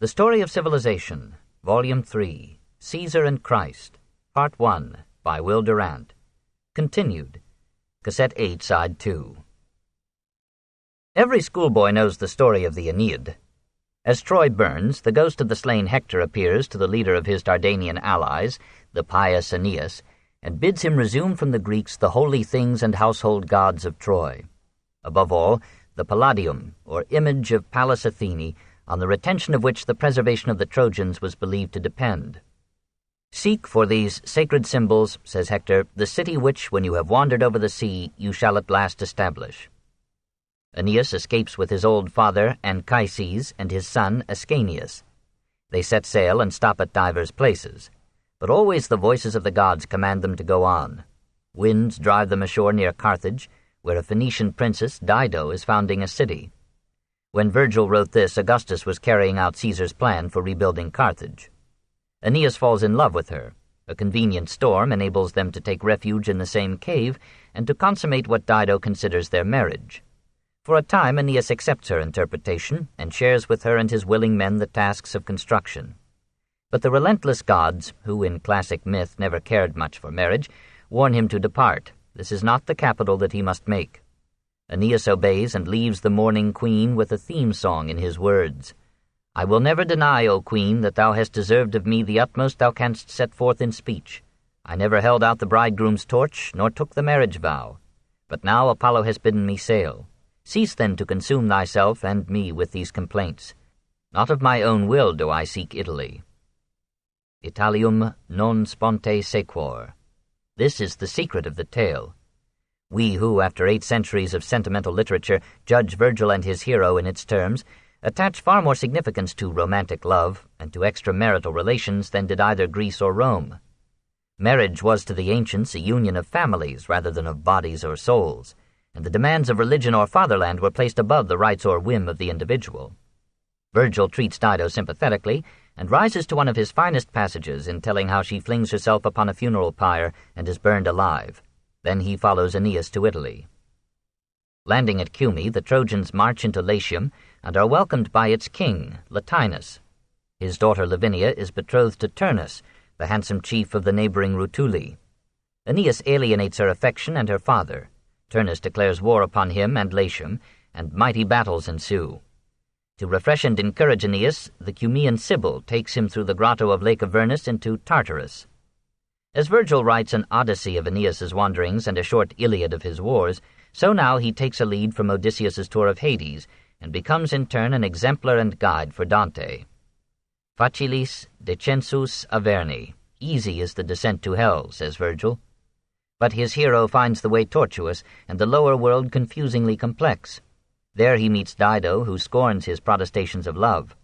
The Story of Civilization, Volume 3, Caesar and Christ, Part 1, by Will Durant. Continued. Cassette 8, Side 2. Every schoolboy knows the story of the Aeneid. As Troy burns, the ghost of the slain Hector appears to the leader of his Dardanian allies, the pious Aeneas, and bids him resume from the Greeks the holy things and household gods of Troy. Above all, the Palladium, or image of Pallas Athene, on the retention of which the preservation of the Trojans was believed to depend. "Seek for these sacred symbols," says Hector, "the city which, when you have wandered over the sea, you shall at last establish." Aeneas escapes with his old father Anchises and his son Ascanius. They set sail and stop at divers places, but always the voices of the gods command them to go on. Winds drive them ashore near Carthage, where a Phoenician princess, Dido, is founding a city. When Virgil wrote this, Augustus was carrying out Caesar's plan for rebuilding Carthage. Aeneas falls in love with her. A convenient storm enables them to take refuge in the same cave and to consummate what Dido considers their marriage. For a time, Aeneas accepts her interpretation and shares with her and his willing men the tasks of construction. But the relentless gods, who in classic myth never cared much for marriage, warn him to depart. This is not the capital that he must make. Aeneas obeys and leaves the mourning queen with a theme song in his words. "I will never deny, O queen, that thou hast deserved of me the utmost thou canst set forth in speech. I never held out the bridegroom's torch, nor took the marriage vow. But now Apollo has bidden me sail. Cease then to consume thyself and me with these complaints. Not of my own will do I seek Italy. Italium non sponte sequor." This is the secret of the tale. We who, after 8 centuries of sentimental literature, judge Virgil and his hero in its terms, attach far more significance to romantic love and to extramarital relations than did either Greece or Rome. Marriage was to the ancients a union of families rather than of bodies or souls, and the demands of religion or fatherland were placed above the rights or whim of the individual. Virgil treats Dido sympathetically, and rises to one of his finest passages in telling how she flings herself upon a funeral pyre and is burned alive. Then he follows Aeneas to Italy. Landing at Cumae, the Trojans march into Latium and are welcomed by its king, Latinus. His daughter Lavinia is betrothed to Turnus, the handsome chief of the neighboring Rutuli. Aeneas alienates her affection and her father. Turnus declares war upon him and Latium, and mighty battles ensue. To refresh and encourage Aeneas, the Cumaean Sibyl takes him through the grotto of Lake Avernus into Tartarus. As Virgil writes an Odyssey of Aeneas's wanderings and a short Iliad of his wars, so now he takes a lead from Odysseus's tour of Hades, and becomes in turn an exemplar and guide for Dante. "Facilis descensus Averni." Easy is the descent to hell, says Virgil. But his hero finds the way tortuous, and the lower world confusingly complex. There he meets Dido, who scorns his protestations of love.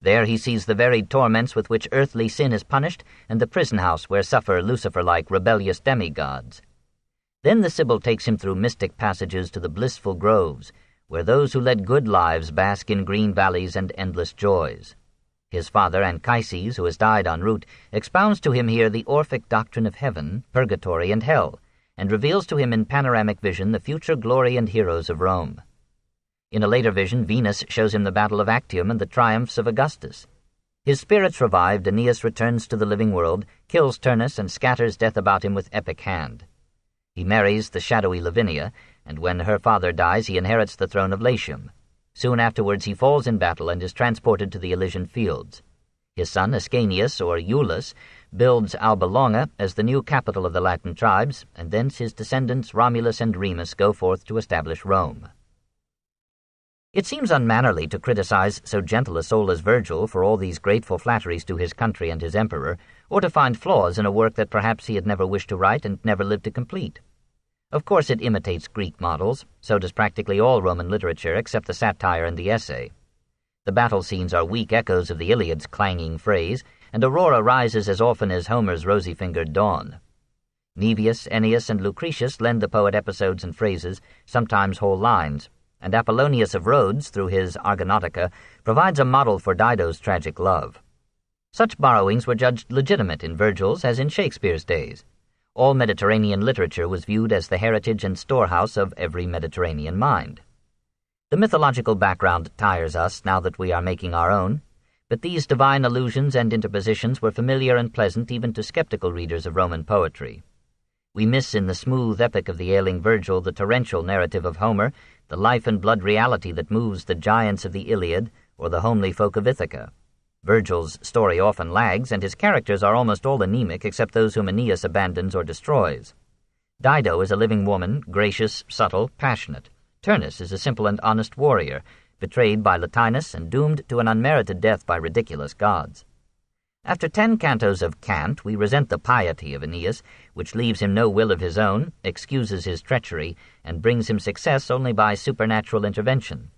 There he sees the varied torments with which earthly sin is punished, and the prison house where suffer Lucifer-like rebellious demigods. Then the Sibyl takes him through mystic passages to the blissful groves, where those who led good lives bask in green valleys and endless joys. His father, Anchises, who has died en route, expounds to him here the Orphic doctrine of heaven, purgatory, and hell, and reveals to him in panoramic vision the future glory and heroes of Rome. In a later vision, Venus shows him the battle of Actium and the triumphs of Augustus. His spirits revived, Aeneas returns to the living world, kills Turnus, and scatters death about him with epic hand. He marries the shadowy Lavinia, and when her father dies, he inherits the throne of Latium. Soon afterwards he falls in battle and is transported to the Elysian fields. His son, Ascanius, or Iulus, builds Alba Longa as the new capital of the Latin tribes, and thence his descendants Romulus and Remus go forth to establish Rome. It seems unmannerly to criticize so gentle a soul as Virgil for all these grateful flatteries to his country and his emperor, or to find flaws in a work that perhaps he had never wished to write and never lived to complete. Of course it imitates Greek models, so does practically all Roman literature except the satire and the essay. The battle scenes are weak echoes of the Iliad's clanging phrase, and Aurora rises as often as Homer's rosy-fingered dawn. Nevius, Ennius, and Lucretius lend the poet episodes and phrases, sometimes whole lines, and Apollonius of Rhodes, through his Argonautica, provides a model for Dido's tragic love. Such borrowings were judged legitimate in Virgil's as in Shakespeare's days. All Mediterranean literature was viewed as the heritage and storehouse of every Mediterranean mind. The mythological background tires us now that we are making our own, But these divine allusions and interpositions were familiar and pleasant even to skeptical readers of Roman poetry. We miss in the smooth epic of the ailing Virgil the torrential narrative of Homer, the life-and-blood reality that moves the giants of the Iliad or the homely folk of Ithaca. Virgil's story often lags, and his characters are almost all anemic except those whom Aeneas abandons or destroys. Dido is a living woman, gracious, subtle, passionate. Turnus is a simple and honest warrior, betrayed by Latinus and doomed to an unmerited death by ridiculous gods. After 10 cantos of cant, we resent the piety of Aeneas, which leaves him no will of his own, excuses his treachery, and brings him success only by supernatural intervention.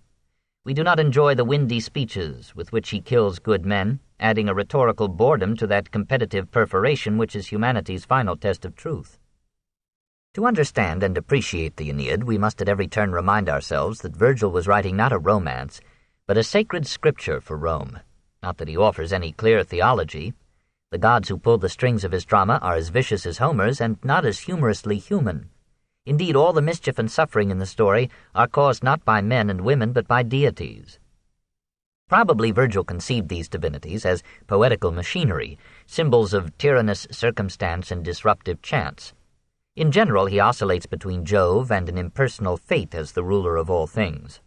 We do not enjoy the windy speeches with which he kills good men, adding a rhetorical boredom to that competitive perforation which is humanity's final test of truth. To understand and appreciate the Aeneid, we must at every turn remind ourselves that Virgil was writing not a romance, but a sacred scripture for Rome. Not that he offers any clear theology. The gods who pull the strings of his drama are as vicious as Homer's and not as humorously human. Indeed, all the mischief and suffering in the story are caused not by men and women, but by deities. Probably Virgil conceived these divinities as poetical machinery, symbols of tyrannous circumstance and disruptive chance. In general, he oscillates between Jove and an impersonal fate as the ruler of all things.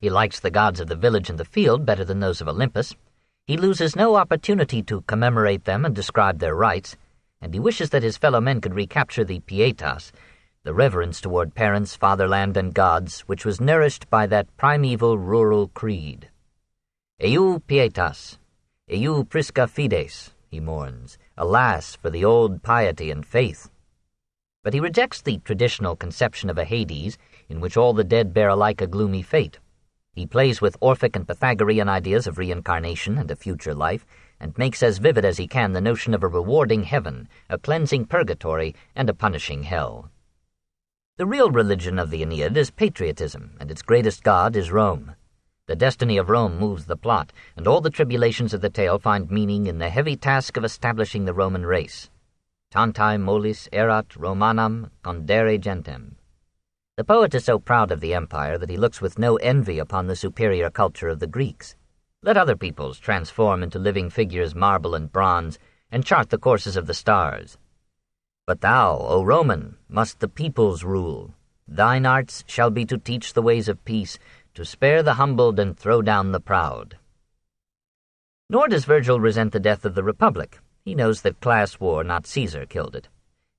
He likes the gods of the village and the field better than those of Olympus. He loses no opportunity to commemorate them and describe their rites, and he wishes that his fellow men could recapture the pietas, the reverence toward parents, fatherland, and gods, which was nourished by that primeval rural creed. Eu pietas, eu prisca fides, he mourns, alas for the old piety and faith. But he rejects the traditional conception of a Hades, in which all the dead bear alike a gloomy fate. He plays with Orphic and Pythagorean ideas of reincarnation and a future life, and makes as vivid as he can the notion of a rewarding heaven, a cleansing purgatory, and a punishing hell. The real religion of the Aeneid is patriotism, and its greatest god is Rome. The destiny of Rome moves the plot, and all the tribulations of the tale find meaning in the heavy task of establishing the Roman race. Tantae mollis erat Romanam condere gentem. The poet is so proud of the empire that he looks with no envy upon the superior culture of the Greeks. Let other peoples transform into living figures marble and bronze, and chart the courses of the stars. But thou, O Roman, must the peoples rule. Thine arts shall be to teach the ways of peace, to spare the humbled and throw down the proud. Nor does Virgil resent the death of the Republic. He knows that class war, not Caesar, killed it.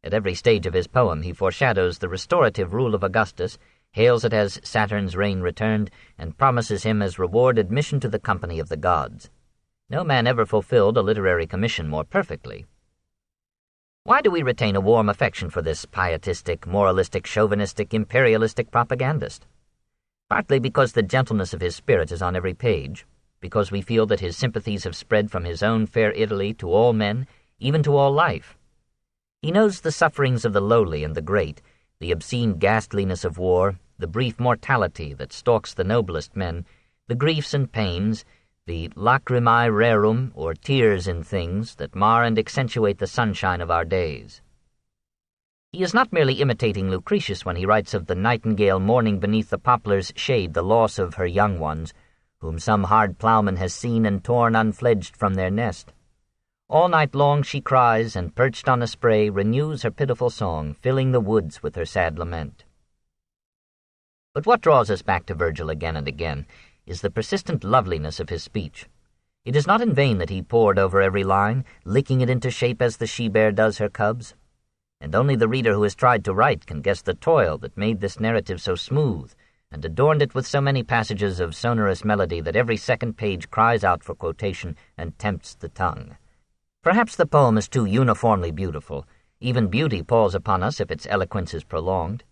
At every stage of his poem he foreshadows the restorative rule of Augustus, hails it as Saturn's reign returned, and promises him as reward admission to the company of the gods. No man ever fulfilled a literary commission more perfectly. Why do we retain a warm affection for this pietistic, moralistic, chauvinistic, imperialistic propagandist? Partly because the gentleness of his spirit is on every page, because we feel that his sympathies have spread from his own fair Italy to all men, even to all life. He knows the sufferings of the lowly and the great, the obscene ghastliness of war, the brief mortality that stalks the noblest men, the griefs and pains, the lacrimae rerum, or tears in things, that mar and accentuate the sunshine of our days. He is not merely imitating Lucretius when he writes of the nightingale mourning beneath the poplar's shade the loss of her young ones, whom some hard ploughman has seen and torn unfledged from their nest. All night long she cries, and perched on a spray renews her pitiful song, filling the woods with her sad lament. But what draws us back to Virgil again and again is the persistent loveliness of his speech. It is not in vain that he pored over every line, licking it into shape as the she-bear does her cubs. And only the reader who has tried to write can guess the toil that made this narrative so smooth, and adorned it with so many passages of sonorous melody that every second page cries out for quotation and tempts the tongue. Perhaps the poem is too uniformly beautiful. Even beauty palls upon us if its eloquence is prolonged.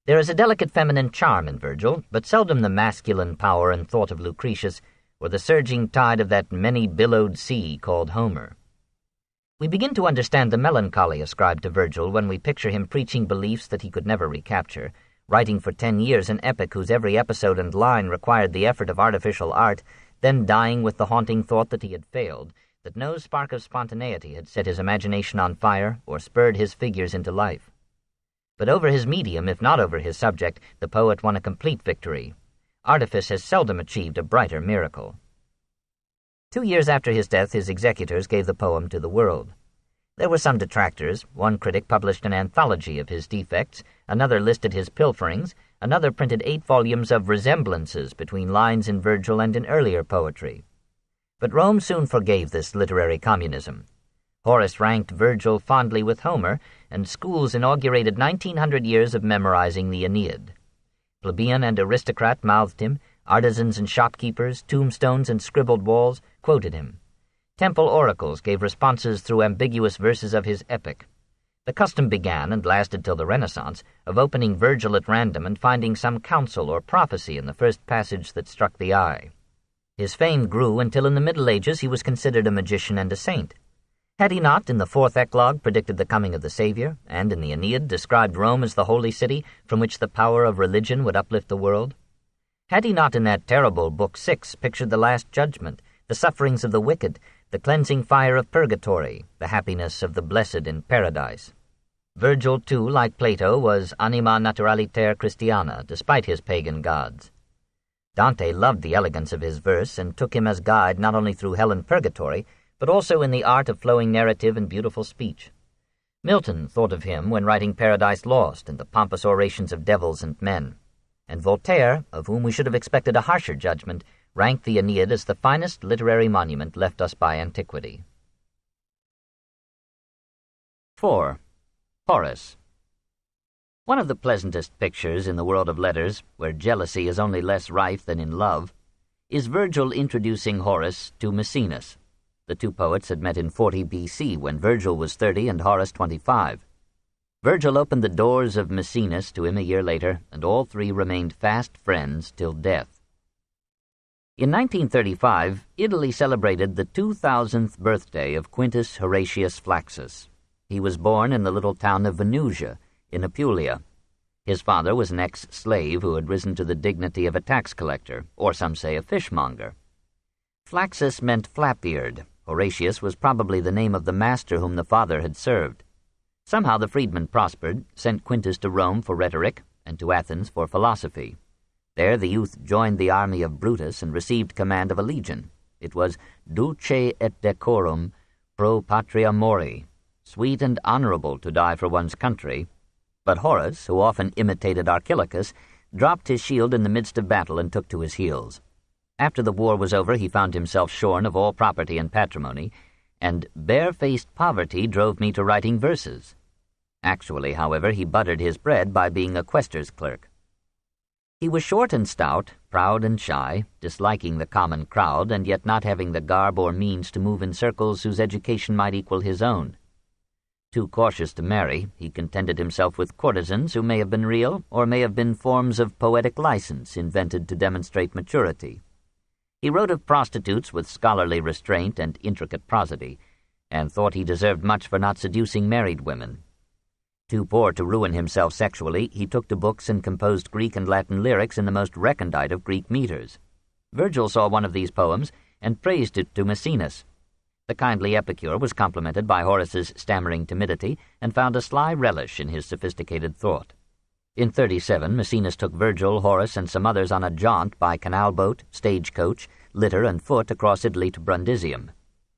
There is a delicate feminine charm in Virgil, but seldom the masculine power and thought of Lucretius, or the surging tide of that many-billowed sea called Homer. We begin to understand the melancholy ascribed to Virgil when we picture him preaching beliefs that he could never recapture, writing for 10 years an epic whose every episode and line required the effort of artificial art, then dying with the haunting thought that he had failed, that no spark of spontaneity had set his imagination on fire or spurred his figures into life. But over his medium, if not over his subject, the poet won a complete victory. Artifice has seldom achieved a brighter miracle. 2 years after his death, his executors gave the poem to the world. There were some detractors. One critic published an anthology of his defects, another listed his pilferings, another printed 8 volumes of resemblances between lines in Virgil and in earlier poetry. But Rome soon forgave this literary communism. Horace ranked Virgil fondly with Homer, and schools inaugurated 1,900 years of memorizing the Aeneid. Plebeian and aristocrat mouthed him, artisans and shopkeepers, tombstones and scribbled walls quoted him. Temple oracles gave responses through ambiguous verses of his epic. The custom began, and lasted till the Renaissance, of opening Virgil at random and finding some counsel or prophecy in the first passage that struck the eye. His fame grew until in the Middle Ages he was considered a magician and a saint. Had he not, in the 4th Eclogue, predicted the coming of the Savior, and in the Aeneid described Rome as the holy city from which the power of religion would uplift the world? Had he not in that terrible Book 6 pictured the Last Judgment, the sufferings of the wicked, the cleansing fire of purgatory, the happiness of the blessed in paradise? Virgil, too, like Plato, was anima naturaliter Christiana, despite his pagan gods. Dante loved the elegance of his verse and took him as guide not only through hell and purgatory, but also in the art of flowing narrative and beautiful speech. Milton thought of him when writing Paradise Lost and the pompous orations of devils and men. And Voltaire, of whom we should have expected a harsher judgment, ranked the Aeneid as the finest literary monument left us by antiquity. 4. Horace. One of the pleasantest pictures in the world of letters, where jealousy is only less rife than in love, is Virgil introducing Horace to Maecenas. The two poets had met in 40 B.C. when Virgil was 30 and Horace 25. Virgil opened the doors of Maecenas to him a year later, and all three remained fast friends till death. In 1935, Italy celebrated the 2000th birthday of Quintus Horatius Flaccus. He was born in the little town of Venusia, in Apulia. His father was an ex-slave who had risen to the dignity of a tax collector, or some say a fishmonger. Flaccus meant flap-eared. Horatius was probably the name of the master whom the father had served. Somehow the freedman prospered, sent Quintus to Rome for rhetoric, and to Athens for philosophy. There the youth joined the army of Brutus and received command of a legion. It was dulce et decorum pro patria mori, sweet and honorable to die for one's country. But Horace, who often imitated Archilochus, dropped his shield in the midst of battle and took to his heels. After the war was over, he found himself shorn of all property and patrimony, and bare-faced poverty drove me to writing verses. Actually, however, he buttered his bread by being a questor's clerk. He was short and stout, proud and shy, disliking the common crowd, and yet not having the garb or means to move in circles whose education might equal his own. Too cautious to marry, he contented himself with courtesans who may have been real or may have been forms of poetic license invented to demonstrate maturity. He wrote of prostitutes with scholarly restraint and intricate prosody, and thought he deserved much for not seducing married women. Too poor to ruin himself sexually, he took to books and composed Greek and Latin lyrics in the most recondite of Greek meters. Virgil saw one of these poems and praised it to Maecenas. The kindly epicure was complimented by Horace's stammering timidity and found a sly relish in his sophisticated thought. In 37, Maecenas took Virgil, Horace, and some others on a jaunt by canal boat, stagecoach, litter, and foot across Italy to Brundisium.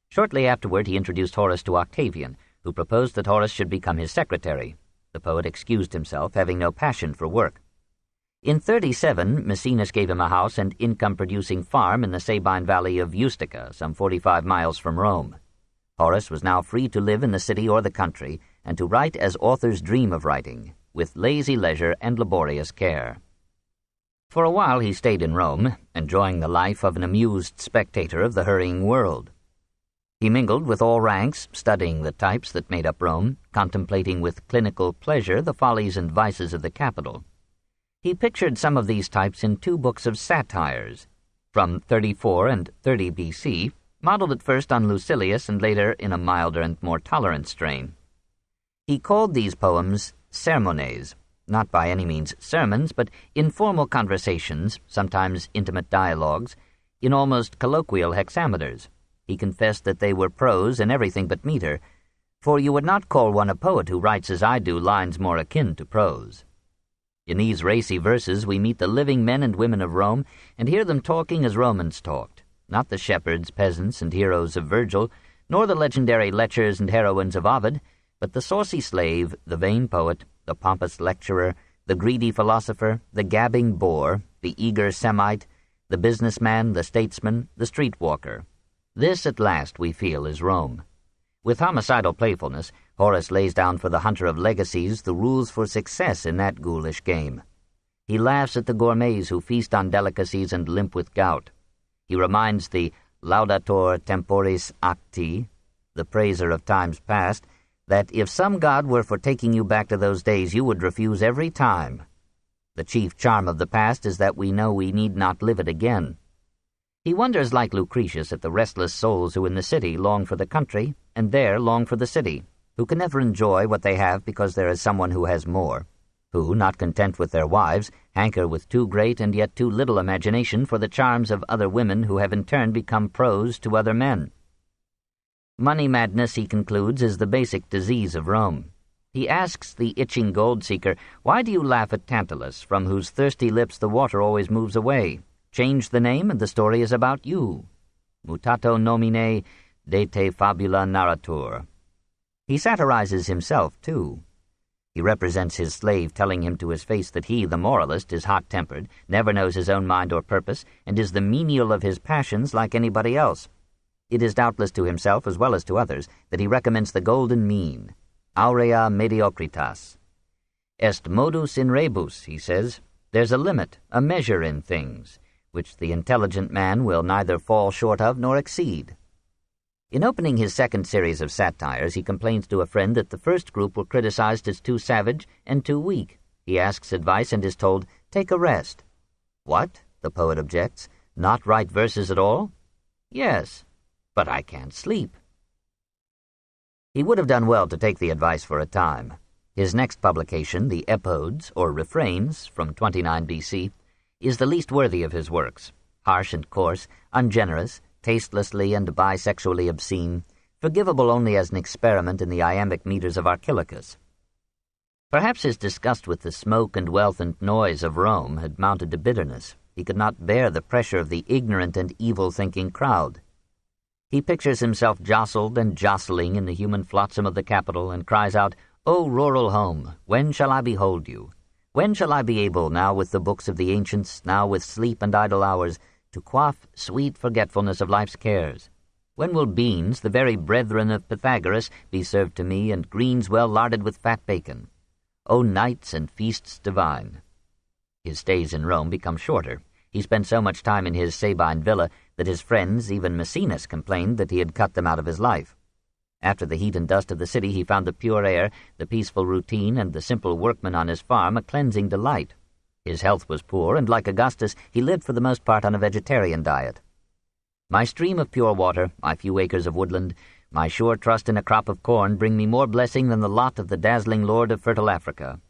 Shortly afterward he introduced Horace to Octavian, who proposed that Horace should become his secretary. The poet excused himself, having no passion for work. In 37, Maecenas gave him a house and income-producing farm in the Sabine valley of Ustica, some 45 miles from Rome. Horace was now free to live in the city or the country, and to write as authors dream of writing, with lazy leisure and laborious care. For a while he stayed in Rome, enjoying the life of an amused spectator of the hurrying world. He mingled with all ranks, studying the types that made up Rome, contemplating with clinical pleasure the follies and vices of the capital. He pictured some of these types in 2 books of satires, from 34 and 30 B.C., modeled at first on Lucilius and later in a milder and more tolerant strain. He called these poems sermones, not by any means sermons, but informal conversations, sometimes intimate dialogues, in almost colloquial hexameters. He confessed that they were prose and everything but meter, for you would not call one a poet who writes as I do lines more akin to prose. In these racy verses we meet the living men and women of Rome and hear them talking as Romans talked, not the shepherds, peasants, and heroes of Virgil, nor the legendary lechers and heroines of Ovid, but the saucy slave, the vain poet, the pompous lecturer, the greedy philosopher, the gabbing boor, the eager Semite, the businessman, the statesman, the street walker. This, at last, we feel is Rome. With homicidal playfulness, Horace lays down for the hunter of legacies the rules for success in that ghoulish game. He laughs at the gourmets who feast on delicacies and limp with gout. He reminds the laudator temporis acti, the praiser of times past, that if some god were for taking you back to those days, you would refuse every time. The chief charm of the past is that we know we need not live it again. He wonders, like Lucretius, at the restless souls who in the city long for the country, and there long for the city, who can never enjoy what they have because there is someone who has more, who, not content with their wives, hanker with too great and yet too little imagination for the charms of other women who have in turn become pros to other men. Money madness, he concludes, is the basic disease of Rome. He asks the itching gold-seeker, "Why do you laugh at Tantalus, from whose thirsty lips the water always moves away? Change the name, and the story is about you. Mutato nomine, de te fabula narratur." He satirizes himself, too. He represents his slave telling him to his face that he, the moralist, is hot-tempered, never knows his own mind or purpose, and is the menial of his passions like anybody else. It is doubtless to himself as well as to others that he recommends the golden mean, aurea mediocritas. Est modus in rebus, he says. There's a limit, a measure in things, which the intelligent man will neither fall short of nor exceed. In opening his second series of satires, he complains to a friend that the first group were criticized as too savage and too weak. He asks advice and is told, "Take a rest." "What?" the poet objects. "Not write verses at all?" "Yes, but I can't sleep." He would have done well to take the advice for a time. His next publication, the Epodes, or Refrains, from 29 B.C., is the least worthy of his works. Harsh and coarse, ungenerous, tastelessly and bisexually obscene, forgivable only as an experiment in the iambic meters of Archilochus. Perhaps his disgust with the smoke and wealth and noise of Rome had mounted to bitterness. He could not bear the pressure of the ignorant and evil-thinking crowd. He pictures himself jostled and jostling in the human flotsam of the capital, and cries out, "O rural home, when shall I behold you? When shall I be able, now with the books of the ancients, now with sleep and idle hours, to quaff sweet forgetfulness of life's cares? When will beans, the very brethren of Pythagoras, be served to me, and greens well larded with fat bacon? O nights and feasts divine!" His stays in Rome become shorter. He spent so much time in his Sabine villa that his friends, even Maecenas, complained that he had cut them out of his life. After the heat and dust of the city, he found the pure air, the peaceful routine, and the simple workmen on his farm a cleansing delight. His health was poor, and like Augustus, he lived for the most part on a vegetarian diet. "My stream of pure water, my few acres of woodland, my sure trust in a crop of corn bring me more blessing than the lot of the dazzling lord of fertile Africa."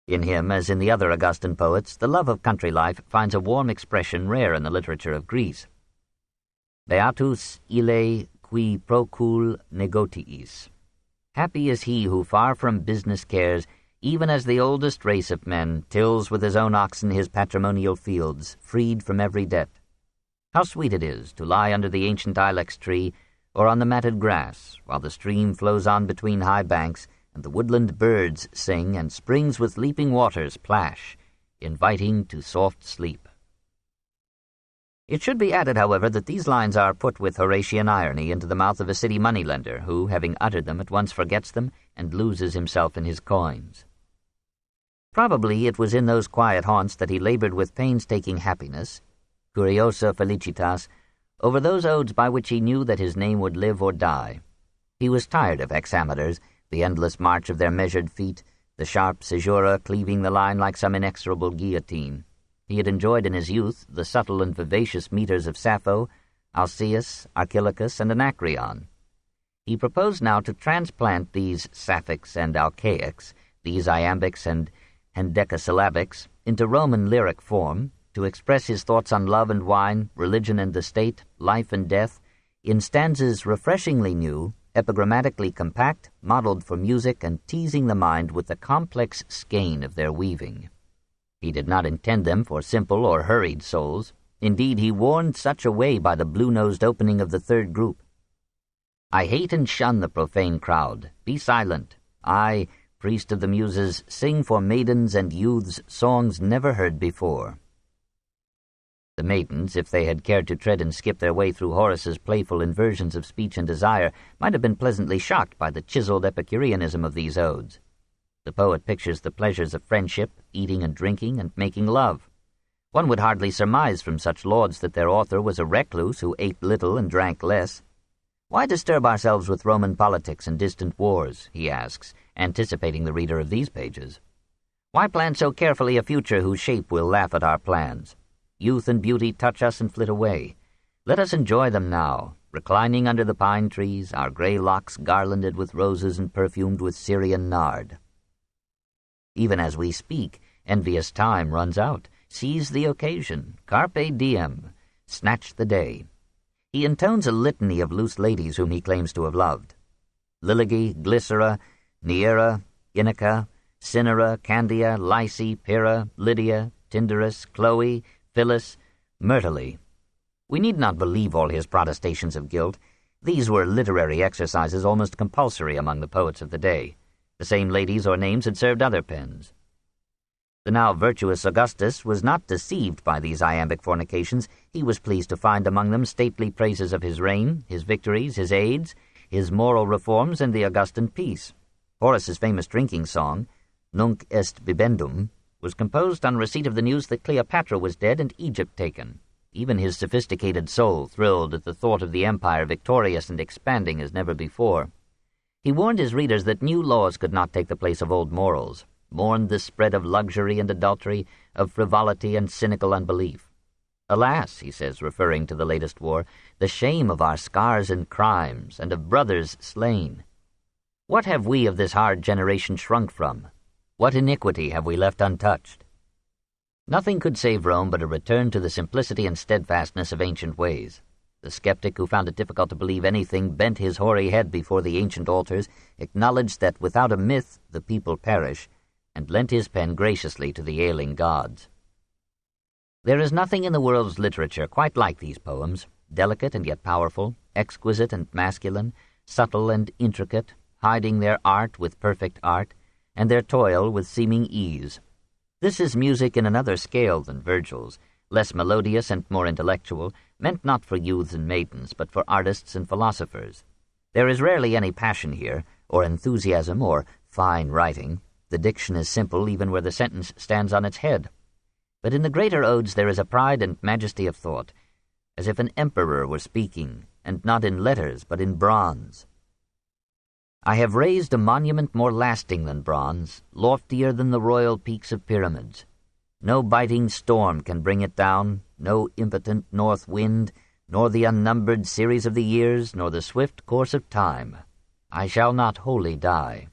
In him, as in the other Augustan poets, the love of country life finds a warm expression rare in the literature of Greece. "Beatus ille qui procul negotiis." Happy is he who, far from business cares, even as the oldest race of men, tills with his own oxen his patrimonial fields, freed from every debt. How sweet it is to lie under the ancient ilex tree, or on the matted grass, while the stream flows on between high banks, and the woodland birds sing, and springs with leaping waters plash, inviting to soft sleep. It should be added, however, that these lines are put with Horatian irony into the mouth of a city moneylender, who, having uttered them, at once forgets them and loses himself in his coins. Probably it was in those quiet haunts that he labored with painstaking happiness, curiosa felicitas, over those odes by which he knew that his name would live or die. He was tired of hexameters, the endless march of their measured feet, the sharp caesura cleaving the line like some inexorable guillotine. He had enjoyed in his youth the subtle and vivacious meters of Sappho, Alcaeus, Archilochus, and Anacreon. He proposed now to transplant these Sapphics and Alcaics, these iambics and hendecasyllabics, into Roman lyric form, to express his thoughts on love and wine, religion and the state, life and death, in stanzas refreshingly new, epigrammatically compact, modeled for music, and teasing the mind with the complex skein of their weaving. He did not intend them for simple or hurried souls. Indeed, he warned such away by the blue-nosed opening of the third group. I hate and shun the profane crowd. Be silent. I, priest of the Muses, sing for maidens and youths songs never heard before. The maidens, if they had cared to tread and skip their way through Horace's playful inversions of speech and desire, might have been pleasantly shocked by the chiseled Epicureanism of these odes. The poet pictures the pleasures of friendship, eating and drinking, and making love. One would hardly surmise from such lauds that their author was a recluse who ate little and drank less. Why disturb ourselves with Roman politics and distant wars, he asks, anticipating the reader of these pages. Why plan so carefully a future whose shape will laugh at our plans? Youth and beauty touch us and flit away. Let us enjoy them now, reclining under the pine trees, our gray locks garlanded with roses and perfumed with Syrian nard. Even as we speak, envious time runs out. Seize the occasion, carpe diem, snatch the day. He intones a litany of loose ladies whom he claims to have loved. Liligy, Glycera, Neaera, Inoca, Cinera, Candia, Lyce, Pyrrha, Lydia, Tyndarus, Chloe, Phyllis, Myrtale. We need not believe all his protestations of guilt. These were literary exercises almost compulsory among the poets of the day. The same ladies or names had served other pens. The now virtuous Augustus was not deceived by these iambic fornications. He was pleased to find among them stately praises of his reign, his victories, his aids, his moral reforms, and the Augustan peace. Horace's famous drinking song, Nunc est bibendum, was composed on receipt of the news that Cleopatra was dead and Egypt taken. Even his sophisticated soul thrilled at the thought of the empire victorious and expanding as never before. He warned his readers that new laws could not take the place of old morals, mourned the spread of luxury and adultery, of frivolity and cynical unbelief. Alas, he says, referring to the latest war, the shame of our scars and crimes, and of brothers slain. What have we of this hard generation shrunk from? What iniquity have we left untouched? Nothing could save Rome but a return to the simplicity and steadfastness of ancient ways. The skeptic who found it difficult to believe anything bent his hoary head before the ancient altars, acknowledged that without a myth the people perish, and lent his pen graciously to the ailing gods. There is nothing in the world's literature quite like these poems, delicate and yet powerful, exquisite and masculine, subtle and intricate, hiding their art with perfect art, and their toil with seeming ease. This is music in another scale than Virgil's, less melodious and more intellectual, meant not for youths and maidens, but for artists and philosophers. There is rarely any passion here, or enthusiasm, or fine writing. The diction is simple even where the sentence stands on its head. But in the greater odes there is a pride and majesty of thought, as if an emperor were speaking, and not in letters, but in bronze. I have raised a monument more lasting than bronze, loftier than the royal peaks of pyramids. No biting storm can bring it down, no impotent north wind, nor the unnumbered series of the years, nor the swift course of time. I shall not wholly die.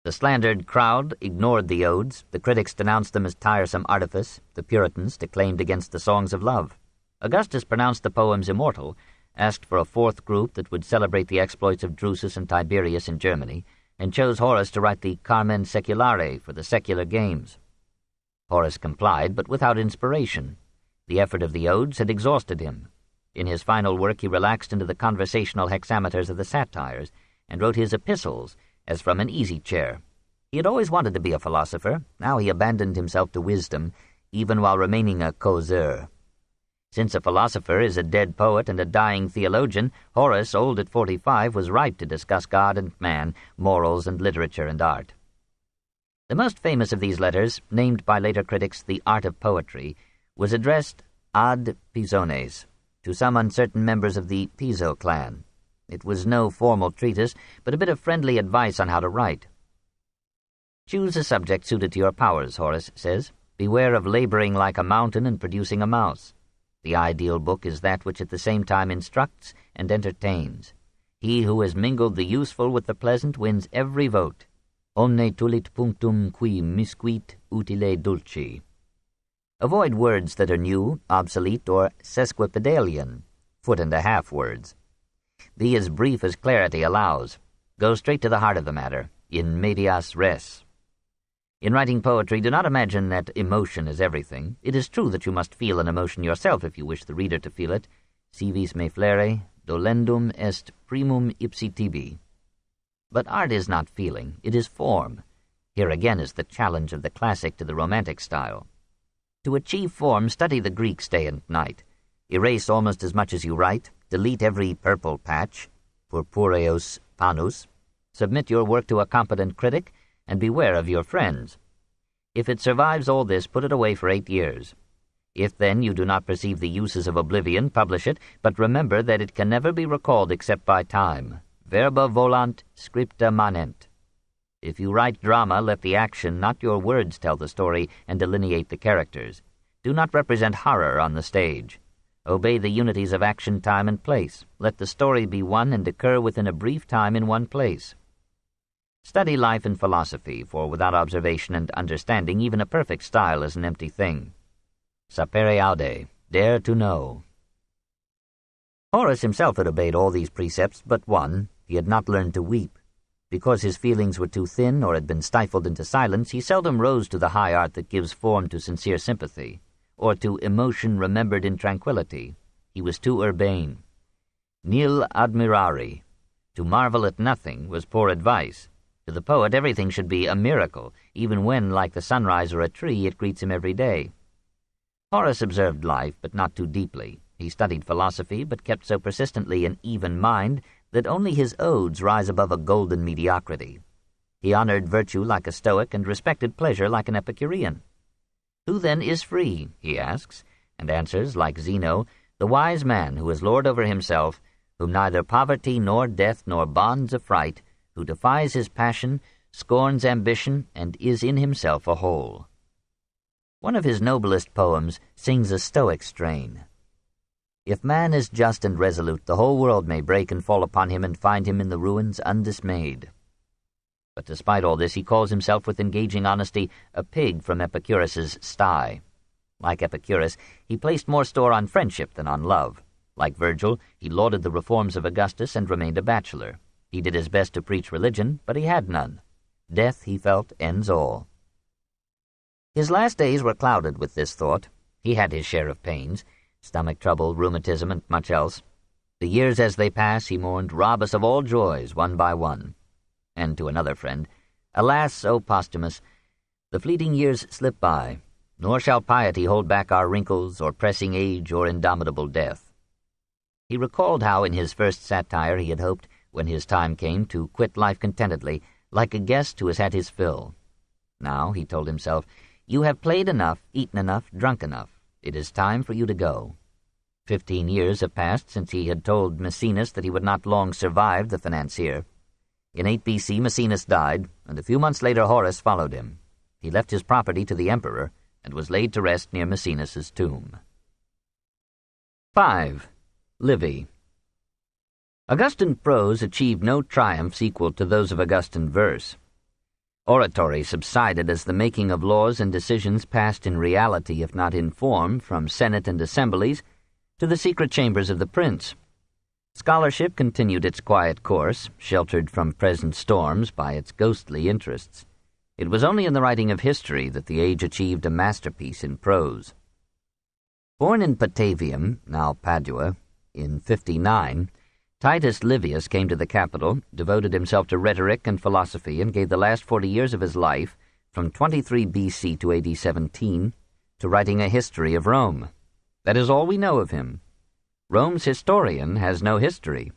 The slandered crowd ignored the odes, the critics denounced them as tiresome artifice, the Puritans declaimed against the songs of love. Augustus pronounced the poems immortal, asked for a fourth group that would celebrate the exploits of Drusus and Tiberius in Germany, and chose Horace to write the Carmen Seculare for the secular games. Horace complied, but without inspiration. The effort of the odes had exhausted him. In his final work he relaxed into the conversational hexameters of the satires, and wrote his epistles as from an easy chair. He had always wanted to be a philosopher. Now he abandoned himself to wisdom, even while remaining a causeur. Since a philosopher is a dead poet and a dying theologian, Horace, old at 45, was ripe to discuss God and man, morals and literature and art. The most famous of these letters, named by later critics The Art of Poetry, was addressed ad Pisones, to some uncertain members of the Piso clan. It was no formal treatise, but a bit of friendly advice on how to write. Choose a subject suited to your powers, Horace says. Beware of laboring like a mountain and producing a mouse. The ideal book is that which at the same time instructs and entertains. He who has mingled the useful with the pleasant wins every vote. Omne tulit punctum qui misquit utile dulci. Avoid words that are new, obsolete, or sesquipedalian, foot-and-a-half words. Be as brief as clarity allows. Go straight to the heart of the matter, in medias res. In writing poetry, do not imagine that emotion is everything. It is true that you must feel an emotion yourself if you wish the reader to feel it. Si vis me flere, dolendum est primum ipsi tibi. But art is not feeling, it is form. Here again is the challenge of the classic to the romantic style. To achieve form, study the Greeks day and night. Erase almost as much as you write, delete every purple patch, purpureos panus, submit your work to a competent critic, and beware of your friends. If it survives all this, put it away for 8 years. If then you do not perceive the uses of oblivion, publish it, but remember that it can never be recalled except by time. Verba volant, scripta manent. If you write drama, let the action, not your words, tell the story and delineate the characters. Do not represent horror on the stage. Obey the unities of action, time, and place. Let the story be one and occur within a brief time in one place. Study life and philosophy, for without observation and understanding, even a perfect style is an empty thing. Sapere aude, dare to know. Horace himself had obeyed all these precepts but one. He had not learned to weep. Because his feelings were too thin or had been stifled into silence, he seldom rose to the high art that gives form to sincere sympathy, or to emotion remembered in tranquillity. He was too urbane. Nil admirari. To marvel at nothing was poor advice. To the poet, everything should be a miracle, even when, like the sunrise or a tree, it greets him every day. Horace observed life, but not too deeply. He studied philosophy, but kept so persistently an even mind that only his odes rise above a golden mediocrity. He honored virtue like a Stoic and respected pleasure like an Epicurean. Who then is free, he asks, and answers, like Zeno, the wise man who is lord over himself, whom neither poverty nor death nor bonds affright, who defies his passion, scorns ambition, and is in himself a whole. One of his noblest poems sings a Stoic strain. If man is just and resolute, the whole world may break and fall upon him and find him in the ruins undismayed. But despite all this, he calls himself with engaging honesty a pig from Epicurus's sty. Like Epicurus, he placed more store on friendship than on love. Like Virgil, he lauded the reforms of Augustus and remained a bachelor. He did his best to preach religion, but he had none. Death, he felt, ends all. His last days were clouded with this thought. He had his share of pains, stomach trouble, rheumatism, and much else. The years as they pass, he mourned, rob us of all joys, one by one. And to another friend, alas, O Posthumus, the fleeting years slip by, nor shall piety hold back our wrinkles, or pressing age, or indomitable death. He recalled how in his first satire he had hoped, when his time came, to quit life contentedly, like a guest who has had his fill. Now, he told himself, you have played enough, eaten enough, drunk enough. It is time for you to go. 15 years have passed since he had told Maecenas that he would not long survive the financier. In 8 B.C., Maecenas died, and a few months later Horace followed him. He left his property to the emperor and was laid to rest near Maecenas' tomb. 5. Livy. Augustan prose achieved no triumphs equal to those of Augustan verse. Oratory subsided as the making of laws and decisions passed in reality, if not in form, from senate and assemblies to the secret chambers of the prince. Scholarship continued its quiet course, sheltered from present storms by its ghostly interests. It was only in the writing of history that the age achieved a masterpiece in prose. Born in Patavium, now Padua, in 59, Titus Livius came to the capital, devoted himself to rhetoric and philosophy, and gave the last 40 years of his life, from 23 B.C. to AD 17, to writing a history of Rome. That is all we know of him. Rome's historian has no history.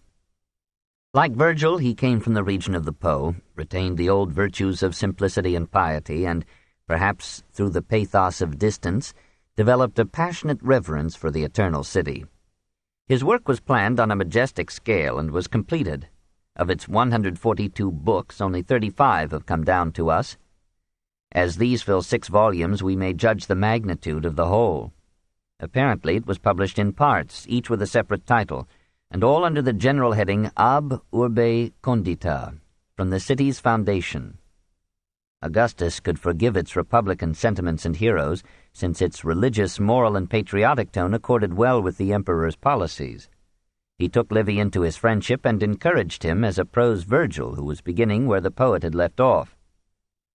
Like Virgil, he came from the region of the Po, retained the old virtues of simplicity and piety, and, perhaps through the pathos of distance, developed a passionate reverence for the eternal city. His work was planned on a majestic scale and was completed. Of its 142 books, only 35 have come down to us. As these fill 6 volumes, we may judge the magnitude of the whole. Apparently it was published in parts, each with a separate title, and all under the general heading Ab Urbe Condita, from the city's foundation. Augustus could forgive its republican sentiments and heroes, since its religious, moral, and patriotic tone accorded well with the emperor's policies. He took Livy into his friendship and encouraged him as a prose Virgil who was beginning where the poet had left off.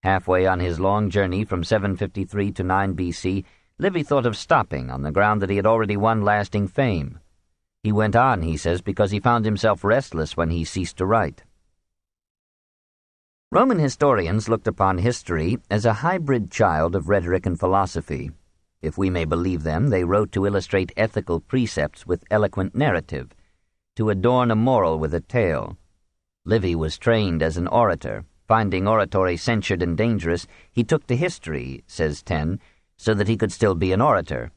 Halfway on his long journey from 753 to 9 BC, Livy thought of stopping on the ground that he had already won lasting fame. He went on, he says, because he found himself restless when he ceased to write. Roman historians looked upon history as a hybrid child of rhetoric and philosophy. If we may believe them, they wrote to illustrate ethical precepts with eloquent narrative, to adorn a moral with a tale. Livy was trained as an orator. Finding oratory censured and dangerous, he took to history, says Ten, so that he could still be an orator.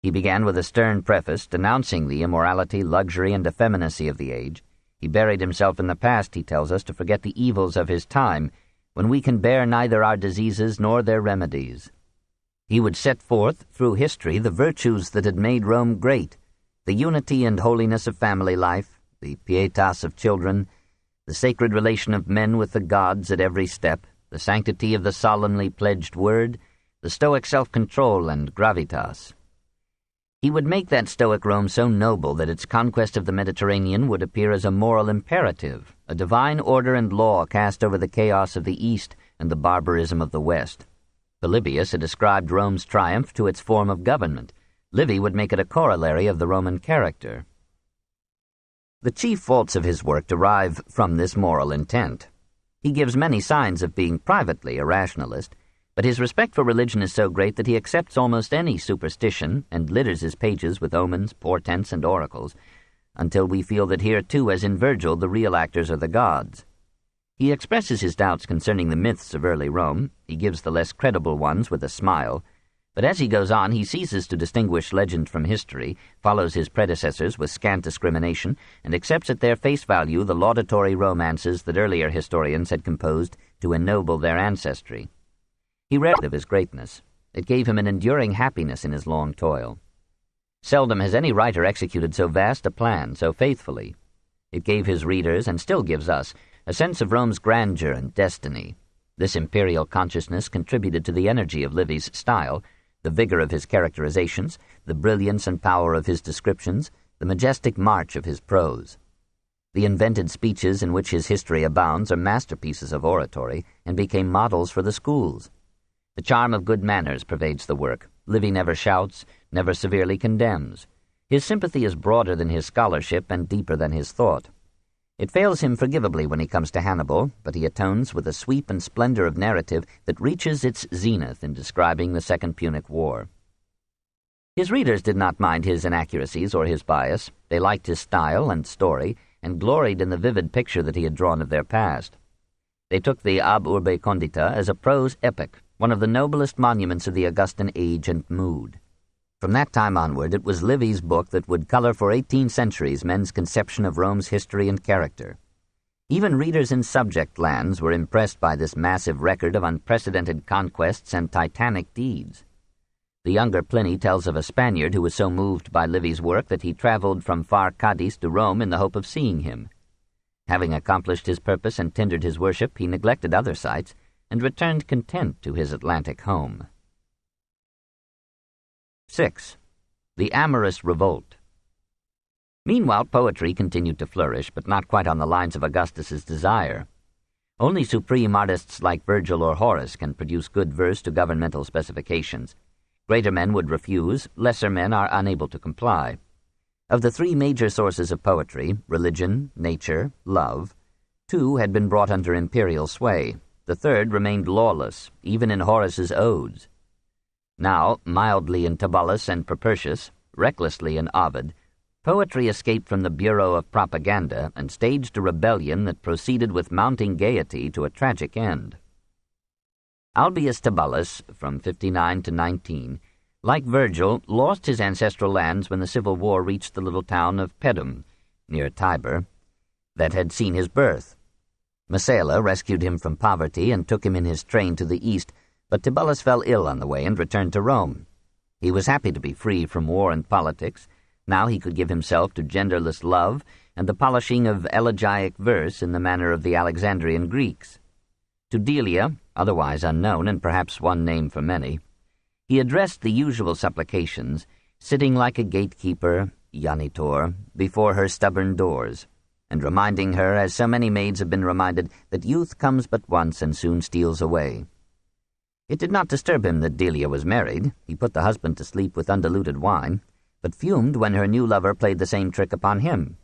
He began with a stern preface denouncing the immorality, luxury, and effeminacy of the age. He buried himself in the past, he tells us, to forget the evils of his time, when we can bear neither our diseases nor their remedies. He would set forth, through history, the virtues that had made Rome great, the unity and holiness of family life, the pietas of children, the sacred relation of men with the gods at every step, the sanctity of the solemnly pledged word, the stoic self-control and gravitas. He would make that stoic Rome so noble that its conquest of the Mediterranean would appear as a moral imperative, a divine order and law cast over the chaos of the East and the barbarism of the West. Polybius had ascribed Rome's triumph to its form of government. Livy would make it a corollary of the Roman character. The chief faults of his work derive from this moral intent. He gives many signs of being privately a rationalist, but his respect for religion is so great that he accepts almost any superstition and litters his pages with omens, portents, and oracles, until we feel that here too, as in Virgil, the real actors are the gods. He expresses his doubts concerning the myths of early Rome. He gives the less credible ones with a smile, but as he goes on, he ceases to distinguish legend from history, follows his predecessors with scant discrimination, and accepts at their face value the laudatory romances that earlier historians had composed to ennoble their ancestry. He read of his greatness. It gave him an enduring happiness in his long toil. Seldom has any writer executed so vast a plan so faithfully. It gave his readers, and still gives us, a sense of Rome's grandeur and destiny. This imperial consciousness contributed to the energy of Livy's style, the vigor of his characterizations, the brilliance and power of his descriptions, the majestic march of his prose. The invented speeches in which his history abounds are masterpieces of oratory and became models for the schools. The charm of good manners pervades the work. Livy never shouts, never severely condemns. His sympathy is broader than his scholarship and deeper than his thought. It fails him forgivably when he comes to Hannibal, but he atones with a sweep and splendor of narrative that reaches its zenith in describing the Second Punic War. His readers did not mind his inaccuracies or his bias. They liked his style and story, and gloried in the vivid picture that he had drawn of their past. They took the Ab Urbe Condita as a prose epic, one of the noblest monuments of the Augustan age and mood. From that time onward, it was Livy's book that would color for 18 centuries men's conception of Rome's history and character. Even readers in subject lands were impressed by this massive record of unprecedented conquests and titanic deeds. The younger Pliny tells of a Spaniard who was so moved by Livy's work that he traveled from far Cadiz to Rome in the hope of seeing him. Having accomplished his purpose and tendered his worship, he neglected other sights and returned content to his Atlantic home. 6. The Amorous Revolt. Meanwhile, poetry continued to flourish, but not quite on the lines of Augustus's desire. Only supreme artists like Virgil or Horace can produce good verse to governmental specifications. Greater men would refuse, lesser men are unable to comply. Of the three major sources of poetry, religion, nature, love, two had been brought under imperial sway. The third remained lawless, even in Horace's odes. Now, mildly in Tibullus and Propertius, recklessly in Ovid, poetry escaped from the bureau of propaganda and staged a rebellion that proceeded with mounting gaiety to a tragic end. Albius Tibullus, from 59 to 19, like Virgil, lost his ancestral lands when the Civil War reached the little town of Pedum, near Tiber, that had seen his birth. Messala rescued him from poverty and took him in his train to the east, but Tibullus fell ill on the way and returned to Rome. He was happy to be free from war and politics. Now he could give himself to genderless love and the polishing of elegiac verse in the manner of the Alexandrian Greeks. To Delia, otherwise unknown and perhaps one name for many, he addressed the usual supplications, sitting like a gatekeeper, janitor, before her stubborn doors. and reminding her, as so many maids have been reminded, that youth comes but once and soon steals away. It did not disturb him that Delia was married. He put the husband to sleep with undiluted wine, but fumed when her new lover played the same trick upon him.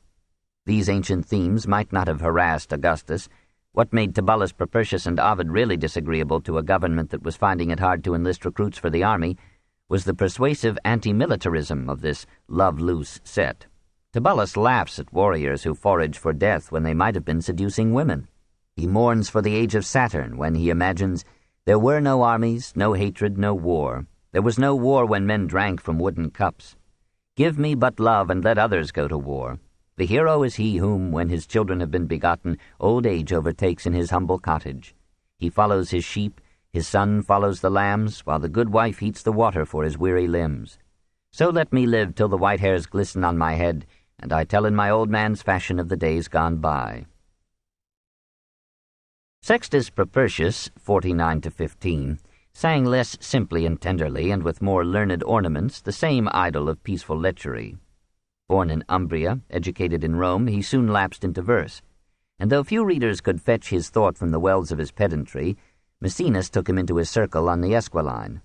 These ancient themes might not have harassed Augustus. What made Tibullus Propertius and Ovid really disagreeable to a government that was finding it hard to enlist recruits for the army was the persuasive anti-militarism of this love-loose set. Tibullus laughs at warriors who forage for death when they might have been seducing women. He mourns for the age of Saturn when he imagines there were no armies, no hatred, no war. There was no war when men drank from wooden cups. Give me but love and let others go to war. The hero is he whom, when his children have been begotten, old age overtakes in his humble cottage. He follows his sheep, his son follows the lambs, while the good wife heats the water for his weary limbs. So let me live till the white hairs glisten on my head, and I tell in my old man's fashion of the days gone by. Sextus Propertius, 49-15, sang less simply and tenderly, and with more learned ornaments, the same idyll of peaceful lechery. Born in Umbria, educated in Rome, he soon lapsed into verse, and though few readers could fetch his thought from the wells of his pedantry, Maecenas took him into his circle on the Esquiline.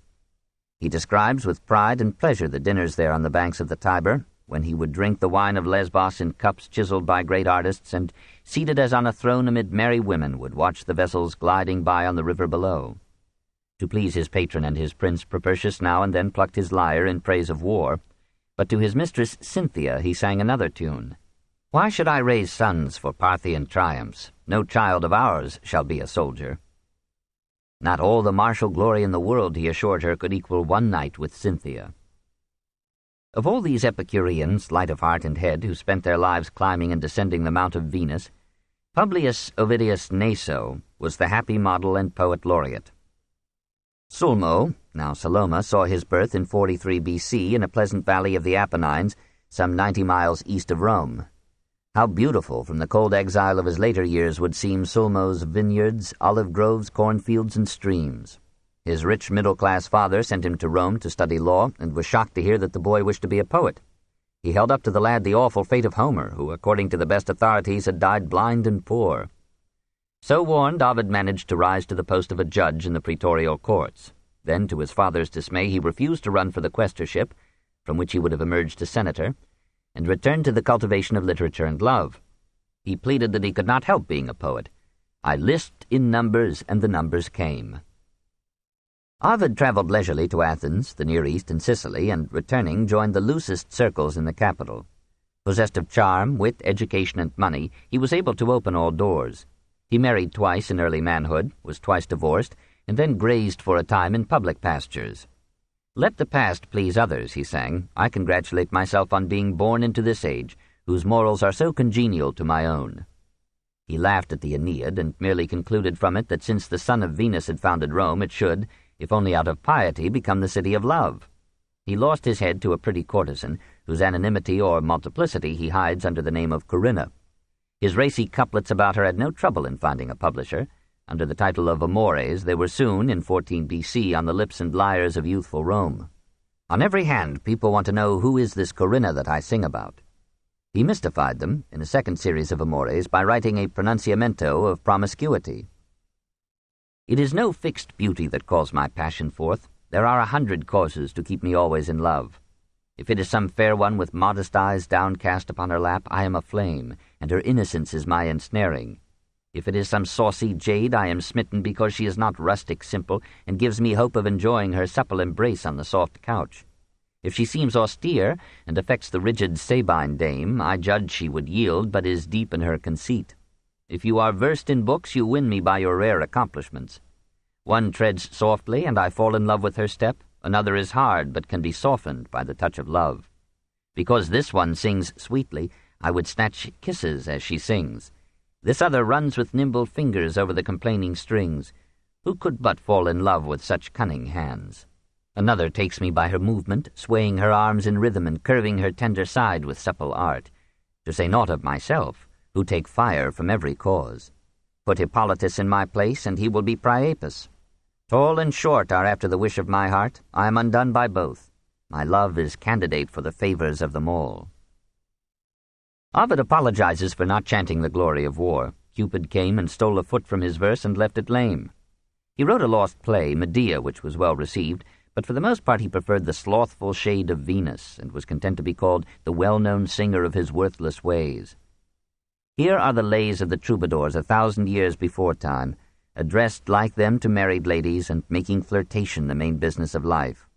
He describes with pride and pleasure the dinners there on the banks of the Tiber, when he would drink the wine of Lesbos in cups chiseled by great artists, and, seated as on a throne amid merry women, would watch the vessels gliding by on the river below. To please his patron and his prince, Propertius now and then plucked his lyre in praise of war, but to his mistress Cynthia he sang another tune. Why should I raise sons for Parthian triumphs? No child of ours shall be a soldier. Not all the martial glory in the world, he assured her, could equal one night with Cynthia. Of all these Epicureans, light of heart and head, who spent their lives climbing and descending the Mount of Venus, Publius Ovidius Naso was the happy model and poet laureate. Sulmo, now Saloma, saw his birth in 43 B.C. in a pleasant valley of the Apennines, some 90 miles east of Rome. How beautiful from the cold exile of his later years would seem Sulmo's vineyards, olive groves, cornfields, and streams. His rich middle-class father sent him to Rome to study law, and was shocked to hear that the boy wished to be a poet. He held up to the lad the awful fate of Homer, who, according to the best authorities, had died blind and poor. So warned, Ovid managed to rise to the post of a judge in the praetorial courts. Then, to his father's dismay, he refused to run for the quaestorship, from which he would have emerged a senator, and returned to the cultivation of literature and love. He pleaded that he could not help being a poet. I lisped in numbers, and the numbers came. Ovid traveled leisurely to Athens, the Near East, and Sicily, and, returning, joined the loosest circles in the capital. Possessed of charm, wit, education, and money, he was able to open all doors. He married twice in early manhood, was twice divorced, and then grazed for a time in public pastures. Let the past please others, he sang. I congratulate myself on being born into this age, whose morals are so congenial to my own. He laughed at the Aeneid, and merely concluded from it that since the son of Venus had founded Rome, it should, if only out of piety, become the city of love. He lost his head to a pretty courtesan, whose anonymity or multiplicity he hides under the name of Corinna. His racy couplets about her had no trouble in finding a publisher. Under the title of Amores, they were soon, in 14 B.C., on the lips and lyres of youthful Rome. On every hand, people want to know who is this Corinna that I sing about. He mystified them, in a second series of Amores, by writing a pronunciamento of promiscuity. It is no fixed beauty that calls my passion forth. There are 100 causes to keep me always in love. If it is some fair one with modest eyes downcast upon her lap, I am aflame, and her innocence is my ensnaring. If it is some saucy jade, I am smitten because she is not rustic simple, and gives me hope of enjoying her supple embrace on the soft couch. If she seems austere, and affects the rigid Sabine dame, I judge she would yield, but is deep in her conceit. If you are versed in books, you win me by your rare accomplishments. One treads softly, and I fall in love with her step. Another is hard, but can be softened by the touch of love. Because this one sings sweetly, I would snatch kisses as she sings. This other runs with nimble fingers over the complaining strings. Who could but fall in love with such cunning hands? Another takes me by her movement, swaying her arms in rhythm and curving her tender side with supple art. To say naught of myself, who take fire from every cause. Put Hippolytus in my place, and he will be Priapus. Tall and short are after the wish of my heart. I am undone by both. My love is candidate for the favors of them all. Ovid apologizes for not chanting the glory of war. Cupid came and stole a foot from his verse and left it lame. He wrote a lost play, Medea, which was well received, but for the most part he preferred the slothful shade of Venus, and was content to be called the well-known singer of his worthless ways. Here are the lays of the troubadours 1,000 years before time, addressed like them to married ladies and making flirtation the main business of life.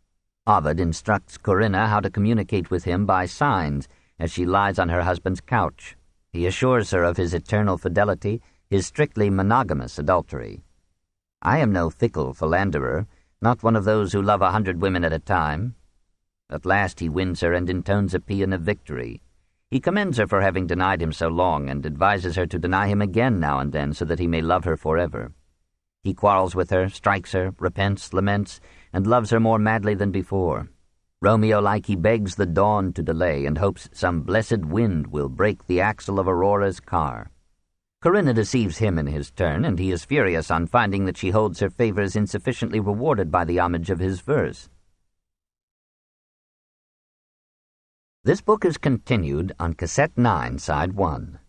Ovid instructs Corinna how to communicate with him by signs as she lies on her husband's couch. He assures her of his eternal fidelity, his strictly monogamous adultery. I am no fickle philanderer, not one of those who love 100 women at a time. At last he wins her and intones a paean of victory. He commends her for having denied him so long, and advises her to deny him again now and then so that he may love her forever. He quarrels with her, strikes her, repents, laments, and loves her more madly than before. Romeo-like, he begs the dawn to delay and hopes some blessed wind will break the axle of Aurora's car. Corinna deceives him in his turn, and he is furious on finding that she holds her favors insufficiently rewarded by the homage of his verse. This book is continued on Cassette 9, Side 1.